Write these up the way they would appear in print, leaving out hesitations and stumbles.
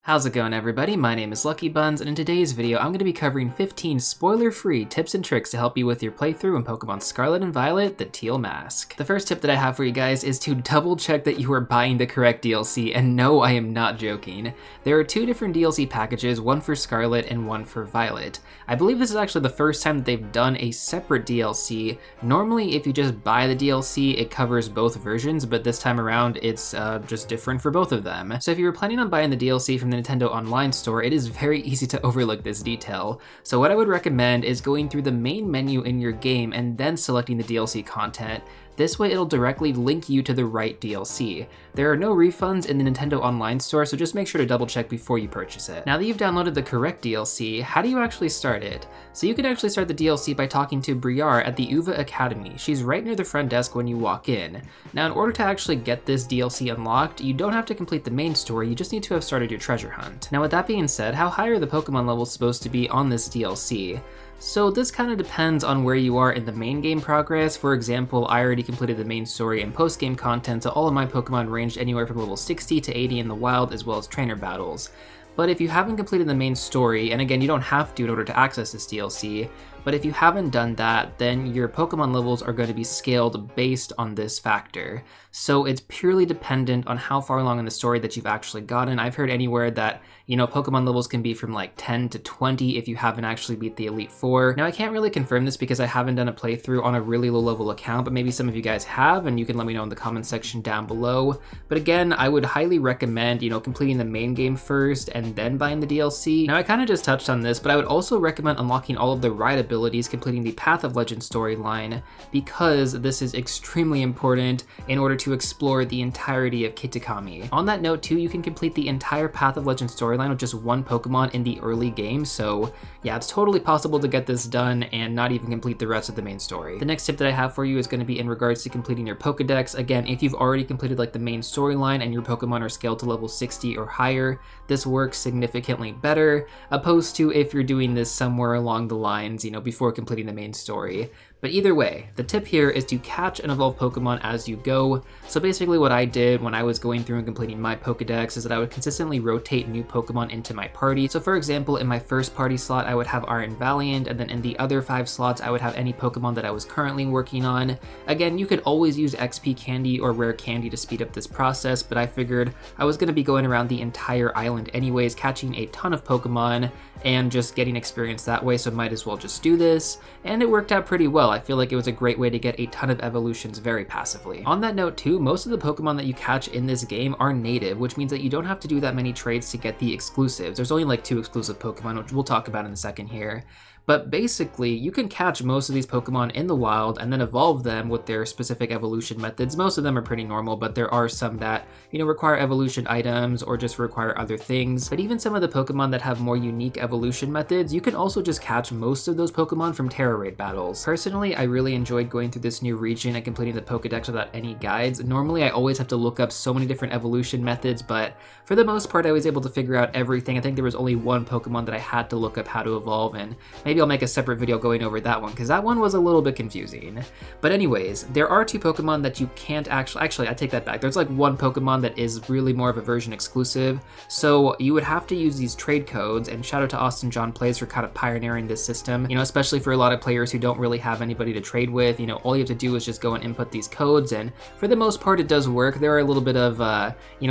How's it going, everybody? My name is LuckyBunz, and in today's video, I'm going to be covering 15 spoiler-free tips and tricks to help you with your playthrough in Pokémon Scarlet and Violet, the Teal Mask. The first tip that I have for you guys is to double check that you are buying the correct DLC, and no, I am not joking. There are two different DLC packages, one for Scarlet and one for Violet. I believe this is actually the first time that they've done a separate DLC. Normally, if you just buy the DLC, it covers both versions, but this time around, it's just different for both of them. So if you were planning on buying the DLC from the Nintendo Online store, it is very easy to overlook this detail. So what I would recommend is going through the main menu in your game and then selecting the DLC content. This way it'll directly link you to the right DLC. There are no refunds in the Nintendo Online store, so just make sure to double check before you purchase it. Now that you've downloaded the correct DLC, how do you actually start it? So you can actually start the DLC by talking to Briar at the Uva Academy. She's right near the front desk when you walk in. Now in order to actually get this DLC unlocked, you don't have to complete the main story, you just need to have started your treasure hunt. Now with that being said, how high are the Pokemon levels supposed to be on this DLC? So this kind of depends on where you are in the main game progress. For example, I already completed the main story and post-game content, so all of my Pokemon ranged anywhere from level 60 to 80 in the wild, as well as trainer battles. But if you haven't completed the main story, and again, you don't have to in order to access this DLC, but if you haven't done that, then your Pokemon levels are going to be scaled based on this factor. So it's purely dependent on how far along in the story that you've actually gotten. I've heard anywhere that, Pokemon levels can be from like 10 to 20 if you haven't actually beat the Elite Four. Now I can't really confirm this because I haven't done a playthrough on a really low level account, but maybe some of you guys have, and you can let me know in the comment section down below. But again, I would highly recommend, completing the main game first and then buying the DLC. Now I kind of just touched on this, but I would also recommend unlocking all of the right abilities, completing the Path of Legend storyline, because this is extremely important in order to explore the entirety of Kitakami. On that note too, you can complete the entire Path of Legend storyline with just one Pokemon in the early game, so yeah, it's totally possible to get this done and not even complete the rest of the main story. The next tip that I have for you is going to be in regards to completing your Pokedex. Again, if you've already completed like the main storyline and your Pokemon are scaled to level 60 or higher, this works significantly better, opposed to if you're doing this somewhere along the lines, before completing the main story. But either way, the tip here is to catch and evolve Pokemon as you go. So basically what I did when I was going through and completing my Pokedex is that I would consistently rotate new Pokemon into my party. So for example, in my first party slot, I would have Iron Valiant, and then in the other 5 slots, I would have any Pokemon that I was currently working on. Again, you could always use XP candy or rare candy to speed up this process, but I figured I was going to be going around the entire island anyways, catching a ton of Pokemon and just getting experience that way, so might as well just do this. And it worked out pretty well. I feel like it was a great way to get a ton of evolutions very passively. On that note too, most of the Pokemon that you catch in this game are native, which means that you don't have to do that many trades to get the exclusives. There's only like 2 exclusive Pokemon, which we'll talk about in a second here. But basically, you can catch most of these Pokemon in the wild and then evolve them with their specific evolution methods. Most of them are pretty normal, but there are some that, require evolution items or just require other things. But even some of the Pokemon that have more unique evolution methods, you can also just catch most of those Pokemon from Tera raid battles. Personally, I really enjoyed going through this new region and completing the Pokedex without any guides. Normally, I always have to look up so many different evolution methods, but for the most part, I was able to figure out everything. I think there was only one Pokemon that I had to look up how to evolve, and maybe I'll make a separate video going over that one, because that one was a little bit confusing. But anyways, there are 2 Pokemon that you can't actually I take that back. There's like one Pokemon that is really more of a version exclusive, so you would have to use these trade codes, and shout out to Austin John Plays for kind of pioneering this system, especially for a lot of players who don't really have anybody to trade with. All you have to do is just go and input these codes, and for the most part it does work. There are a little bit of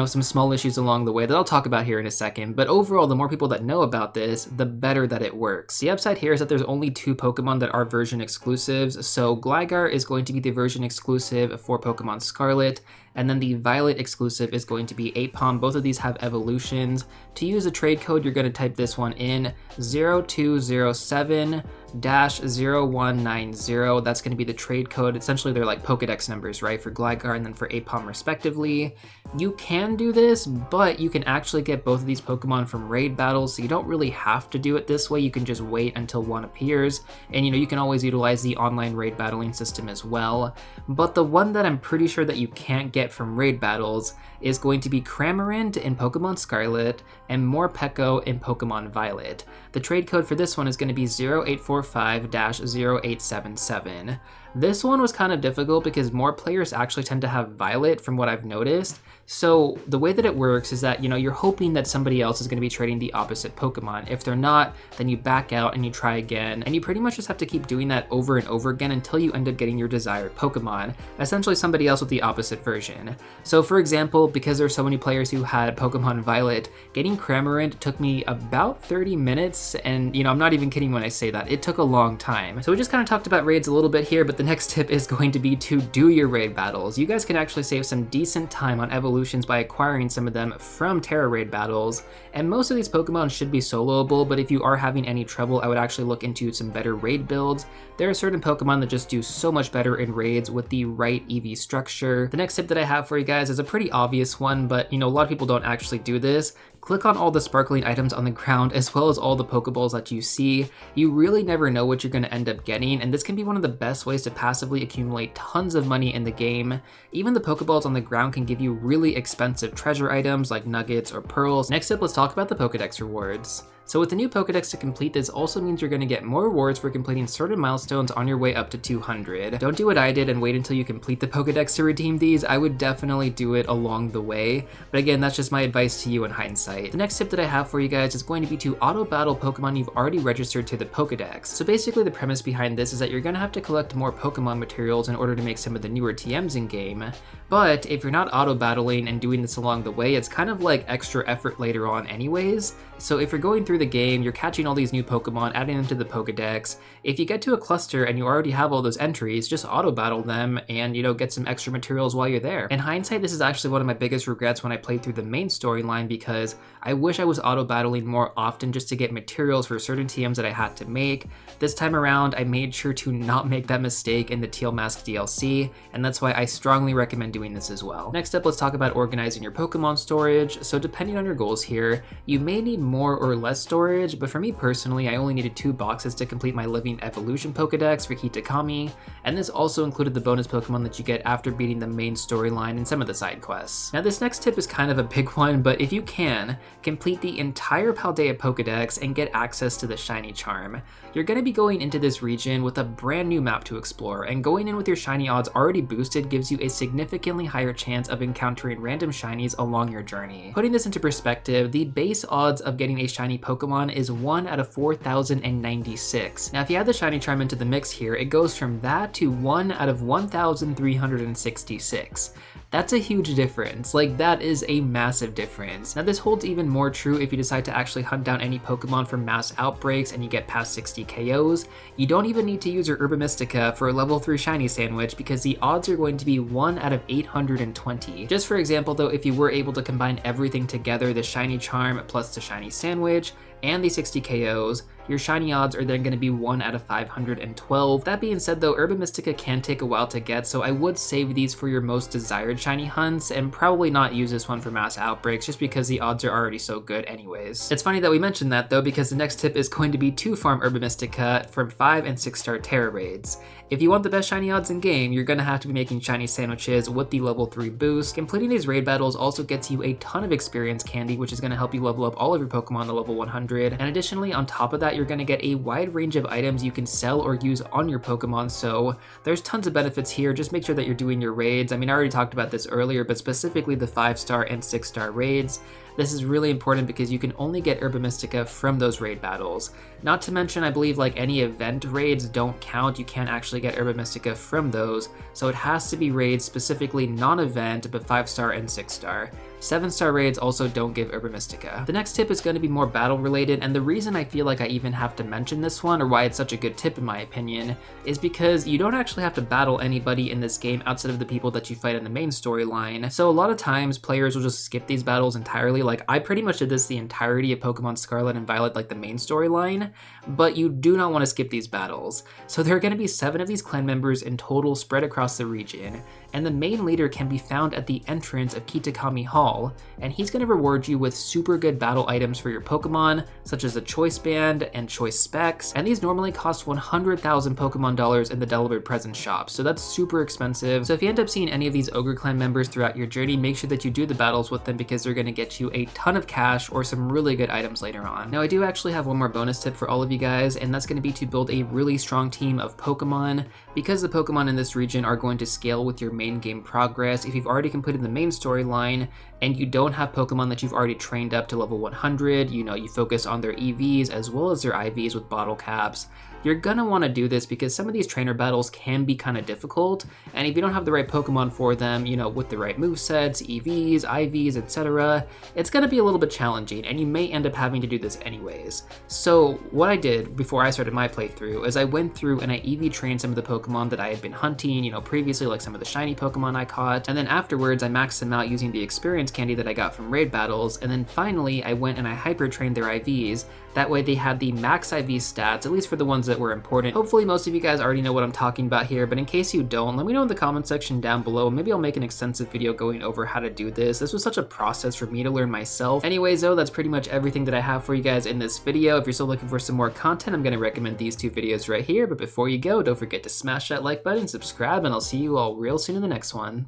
some small issues along the way that I'll talk about here in a second, but overall, the more people that know about this, the better that it works. The upside here is that there's only 2 Pokemon that are version exclusives, so Gligar is going to be the version exclusive for Pokemon Scarlet, and then the Violet exclusive is going to be Apom. Both of these have evolutions. To use a trade code, you're going to type this one in, 0207-0190. That's going to be the trade code. Essentially, they're like Pokedex numbers, right, for Gligar and then for Apom respectively. You can do this, but you can actually get both of these Pokemon from raid battles, so you don't really have to do it this way. You can just wait until one appears, and you can always utilize the online raid battling system as well. But the one that I'm pretty sure that you can't get from raid battles is going to be Cramorant in Pokemon Scarlet and Morpeko in Pokemon Violet. The trade code for this one is going to be 0845-0877. This one was kind of difficult because more players actually tend to have Violet from what I've noticed. So the way that it works is that, you're hoping that somebody else is going to be trading the opposite Pokemon. If they're not, then you back out and you try again. And you pretty much just have to keep doing that over and over again until you end up getting your desired Pokemon, essentially somebody else with the opposite version. So for example, because there's so many players who had Pokemon Violet, getting Cramorant took me about 30 minutes. And I'm not even kidding when I say that. It took a long time. So we just kind of talked about raids a little bit here, but the next tip is going to be to do your raid battles. You guys can actually save some decent time on evolutions by acquiring some of them from Tera raid battles, and most of these Pokemon should be soloable, but if you are having any trouble, I would actually look into some better raid builds. There are certain Pokemon that just do so much better in raids with the right EV structure. The next tip that I have for you guys is a pretty obvious one, but a lot of people don't actually do this. Click on all the sparkling items on the ground as well as all the Pokeballs that you see. You really never know what you're going to end up getting, and this can be one of the best ways to passively accumulate tons of money in the game. Even the Pokeballs on the ground can give you really expensive treasure items like nuggets or pearls. Next up, let's talk about the Pokedex Rewards. So with the new Pokedex to complete, this also means you're going to get more rewards for completing certain milestones on your way up to 200. Don't do what I did and wait until you complete the Pokedex to redeem these. I would definitely do it along the way, but again, that's just my advice to you in hindsight. The next tip that I have for you guys is going to be to auto-battle Pokemon you've already registered to the Pokedex. So basically the premise behind this is that you're going to have to collect more Pokemon materials in order to make some of the newer TMs in game, but if you're not auto-battling and doing this along the way, it's kind of like extra effort later on anyways. So if you're going through the game, you're catching all these new Pokemon, adding them to the Pokedex. If you get to a cluster and you already have all those entries, just auto-battle them and, get some extra materials while you're there. In hindsight, this is actually one of my biggest regrets when I played through the main storyline because I wish I was auto-battling more often just to get materials for certain TMs that I had to make. This time around, I made sure to not make that mistake in the Teal Mask DLC, and that's why I strongly recommend doing this as well. Next up, let's talk about organizing your Pokemon storage. So depending on your goals here, you may need more or less storage, but for me personally, I only needed 2 boxes to complete my Living Evolution Pokedex for Kitakami, and this also included the bonus Pokemon that you get after beating the main storyline and some of the side quests. Now this next tip is kind of a big one, but if you can, complete the entire Paldea Pokedex and get access to the Shiny Charm. You're going to be going into this region with a brand new map to explore, and going in with your Shiny odds already boosted gives you a significantly higher chance of encountering random Shinies along your journey. Putting this into perspective, the base odds of getting a Shiny Pokemon is 1 out of 4,096. Now if you add the Shiny Charm into the mix here, it goes from that to 1 out of 1,366. That's a huge difference. Like, that is a massive difference. Now this holds even more true if you decide to actually hunt down any Pokemon from mass outbreaks and you get past 60 KOs. You don't even need to use your Herba Mystica for a level 3 Shiny Sandwich because the odds are going to be 1 out of 820. Just for example though, if you were able to combine everything together, the Shiny Charm plus the Shiny Sandwich and the 60 KOs, your shiny odds are then going to be 1 out of 512. That being said though, Herba Mystica can take a while to get, so I would save these for your most desired shiny hunts and probably not use this one for mass outbreaks just because the odds are already so good anyways. It's funny that we mentioned that though, because the next tip is going to be to farm Herba Mystica from 5 and 6 star Tera raids. If you want the best shiny odds in game, you're going to have to be making shiny sandwiches with the level 3 boost. Completing these raid battles also gets you a ton of experience candy, which is going to help you level up all of your Pokemon to level 100. And additionally, on top of that, you're going to get a wide range of items you can sell or use on your Pokemon, so there's tons of benefits here. Just make sure that you're doing your raids. I mean, I already talked about this earlier, but specifically the 5 star and 6 star raids. This is really important because you can only get Herba Mystica from those raid battles. Not to mention, I believe like any event raids don't count. You can't actually get Herba Mystica from those, so it has to be raids specifically non-event, but 5 star and 6 star. 7 star raids also don't give Herba Mystica. The next tip is going to be more battle related, and the reason I feel like I even have to mention this one, or why it's such a good tip in my opinion, is because you don't actually have to battle anybody in this game outside of the people that you fight in the main storyline. So a lot of times players will just skip these battles entirely. Like, I pretty much did this the entirety of Pokemon Scarlet and Violet, like the main storyline, but you do not want to skip these battles. So there are going to be 7 of these clan members in total spread across the region. and the main leader can be found at the entrance of Kitakami Hall, and he's going to reward you with super good battle items for your Pokemon, such as the Choice Band and Choice Specs, and these normally cost 100,000 Pokemon dollars in the Delaware Present shop, so that's super expensive. So if you end up seeing any of these Ogre Clan members throughout your journey, make sure that you do the battles with them because they're going to get you a ton of cash or some really good items later on. Now I do actually have one more bonus tip for all of you guys, and that's going to be to build a really strong team of Pokemon, because the Pokemon in this region are going to scale with your main game progress. If you've already completed the main storyline and you don't have Pokemon that you've already trained up to level 100, you focus on their EVs as well as their IVs with bottle caps, you're gonna want to do this because some of these trainer battles can be kind of difficult, and if you don't have the right Pokemon for them, with the right movesets, EVs, IVs, etc., it's gonna be a little bit challenging, and you may end up having to do this anyways. So what I did before I started my playthrough is I went through and I EV trained some of the Pokemon that I had been hunting, previously, like some of the shiny Pokemon I caught, and then afterwards I maxed them out using the experience candy that I got from raid battles, and then finally I went and I hyper trained their IVs. That way they had the max IV stats, at least for the ones that were important. Hopefully most of you guys already know what I'm talking about here, but in case you don't, let me know in the comment section down below. Maybe I'll make an extensive video going over how to do this. This was such a process for me to learn myself. Anyways though, that's pretty much everything that I have for you guys in this video. If you're still looking for some more content, I'm gonna recommend these two videos right here, but before you go, don't forget to smash that like button, subscribe, and I'll see you all real soon in the next one.